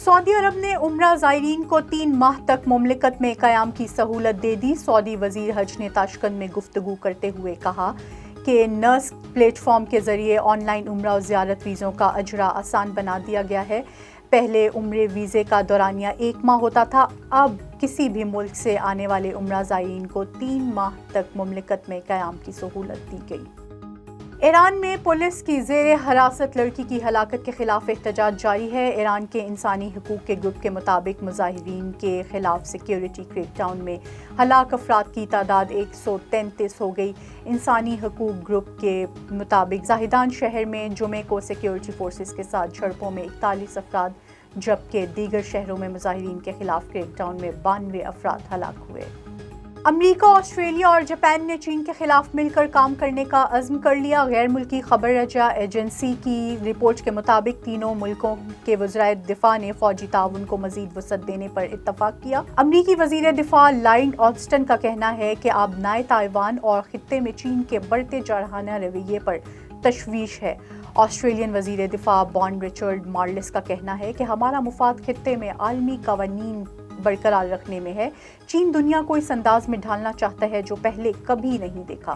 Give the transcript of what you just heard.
سعودی عرب نے عمرہ زائرین کو 3 ماہ تک مملکت میں قیام کی سہولت دے دی۔ سعودی وزیر حج نے تاشقند میں گفتگو کرتے ہوئے کہا کہ نرس پلیٹ فارم کے ذریعے آن لائن عمرہ و زیارت ویزوں کا اجرا آسان بنا دیا گیا ہے۔ پہلے عمرے ویزے کا دورانیہ 1 ماہ ہوتا تھا، اب کسی بھی ملک سے آنے والے عمرہ زائرین کو 3 ماہ تک مملکت میں قیام کی سہولت دی گئی۔ ایران میں پولیس کی زیر حراست لڑکی کی ہلاکت کے خلاف احتجاج جاری ہے۔ ایران کے انسانی حقوق کے گروپ کے مطابق مظاہرین کے خلاف سیکیورٹی کریک ڈاؤن میں ہلاک افراد کی تعداد 133 ہو گئی۔ انسانی حقوق گروپ کے مطابق زاہدان شہر میں جمعے کو سیکیورٹی فورسز کے ساتھ جھڑپوں میں 41 افراد جبکہ دیگر شہروں میں مظاہرین کے خلاف کریک ڈاؤن میں 92 افراد ہلاک ہوئے۔ امریکہ، آسٹریلیا اور جاپان نے چین کے خلاف مل کر کام کرنے کا عزم کر لیا۔ غیر ملکی خبر رجاء ایجنسی کی رپورٹ کے مطابق تینوں ملکوں کے وزرائے دفاع نے فوجی تعاون کو مزید وسعت دینے پر اتفاق کیا۔ امریکی وزیر دفاع لائیڈ آسٹن کا کہنا ہے کہ آبنائے تائیوان اور خطے میں چین کے بڑھتے جارحانہ رویے پر تشویش ہے۔ آسٹریلین وزیر دفاع بان رچرڈ مارلس کا کہنا ہے کہ ہمارا مفاد خطے میں عالمی قوانین برقرار رکھنے میں ہے۔ چین دنیا کو اس انداز میں ڈھالنا چاہتا ہے جو پہلے کبھی نہیں دیکھا۔